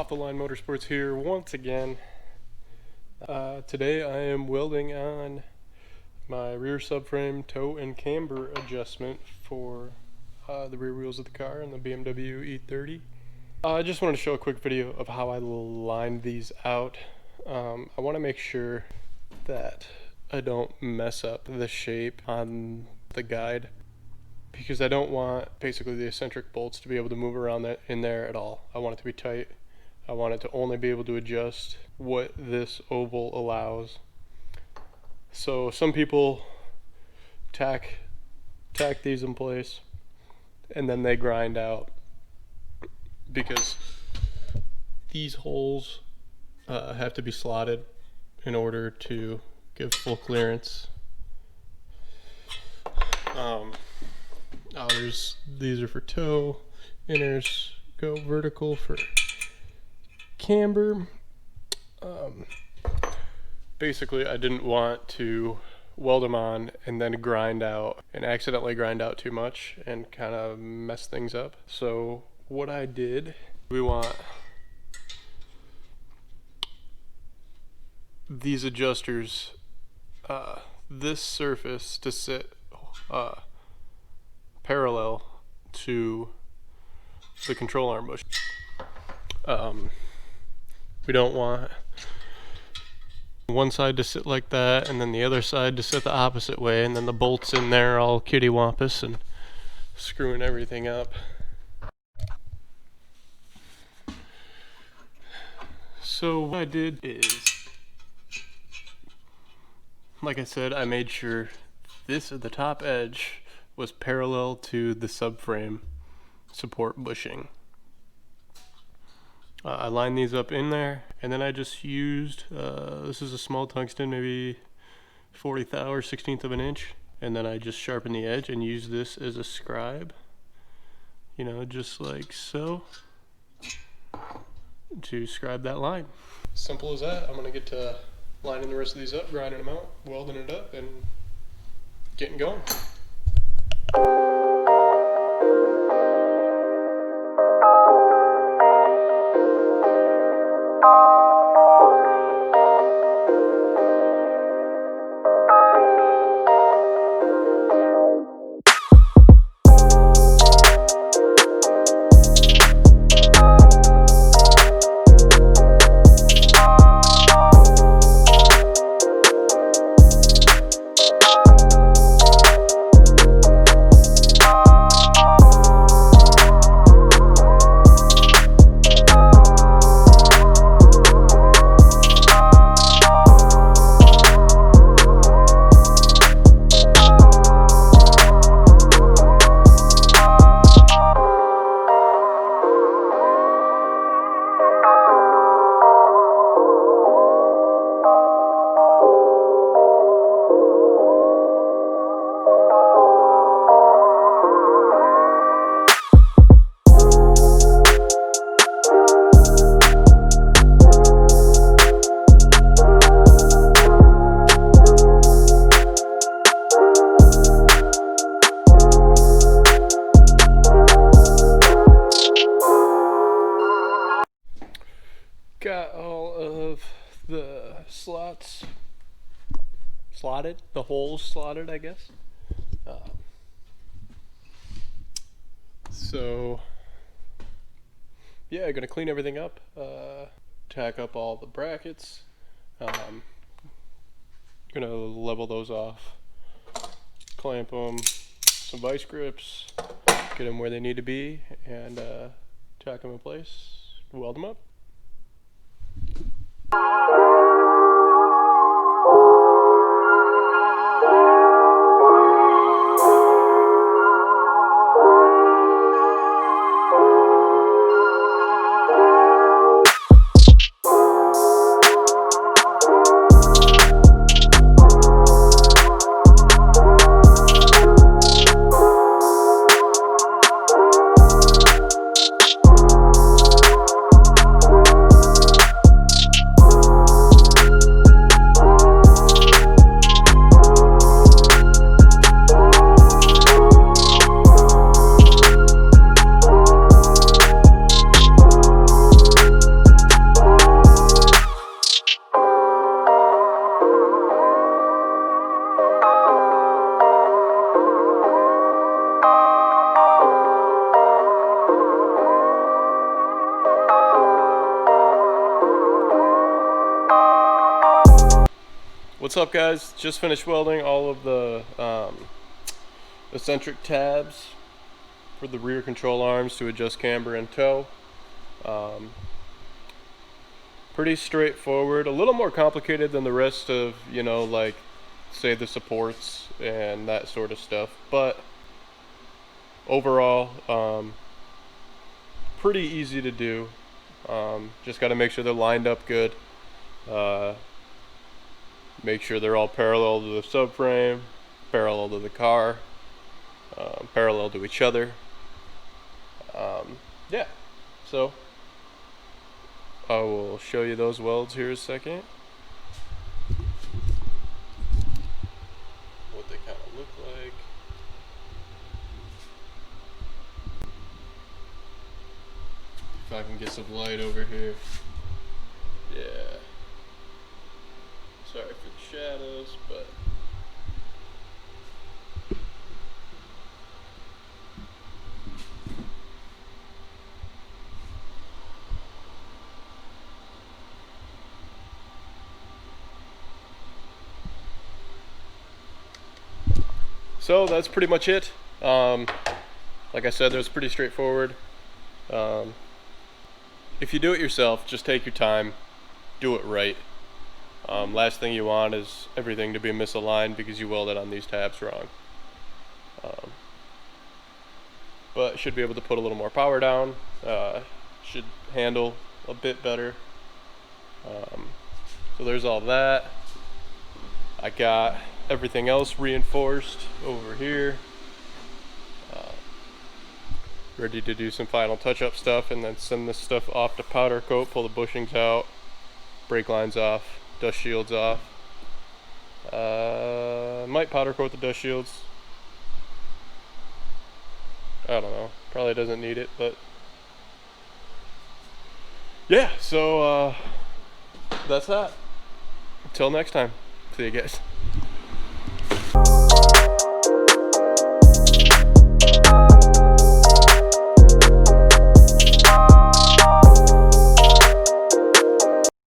Off the Line Motorsports here once again. Today I am welding on my rear subframe toe and camber adjustment for the rear wheels of the car in the Bmw E30. I just wanted to show a quick video of how I lined these out. I want to make sure that I don't mess up the shape on the guide, because I don't want basically the eccentric bolts to be able to move around in there at all. I want it to be tight. I want it to only be able to adjust what this oval allows. So some people tack these in place and then they grind out, because these holes have to be slotted in order to give full clearance. These are for toe, inners go vertical for camber. Basically I didn't want to weld them on and then accidentally grind out too much and kind of mess things up. So what I did, we want these adjusters, this surface to sit parallel to the control arm bush. We don't want one side to sit like that and then the other side to sit the opposite way, and then the bolts in there all kittywampus and screwing everything up. So what I did is, like I said, I made sure this at the top edge was parallel to the subframe support bushing. I lined these up in there, and then I just used, this is a small tungsten, maybe 40th or 16th of an inch, and then I just sharpened the edge and used this as a scribe, you know, just like so, to scribe that line. Simple as that. I'm going to get to lining the rest of these up, grinding them out, welding it up, and getting going. Got all of the slots slotted, the holes slotted, I guess. So yeah, I'm gonna clean everything up, tack up all the brackets, gonna level those off, clamp them, some vice grips, get them where they need to be, and tack them in place, weld them up. What's up, guys? Just finished welding all of the eccentric tabs for the rear control arms to adjust camber and tow. Pretty straightforward, a little more complicated than the rest of, like say the supports and that sort of stuff, but overall pretty easy to do. Just got to make sure they're lined up good, make sure they're all parallel to the subframe, parallel to the car, parallel to each other. Yeah, so I will show you those welds here in a second, what they kind of look like. If I can get some light over here. Yeah. Sorry for the shadows, but so that's pretty much it. Like I said, that was pretty straightforward. If you do it yourself, just take your time, do it right. Last thing you want is everything to be misaligned because you welded on these tabs wrong. But should be able to put a little more power down, should handle a bit better. So there's all that. I got everything else reinforced over here, ready to do some final touch-up stuff and then send this stuff off to powder coat, pull the bushings out, brake lines off, dust shields off. Might powder coat the dust shields. I don't know, probably doesn't need it, but yeah, so that's that. Until next time, see you guys.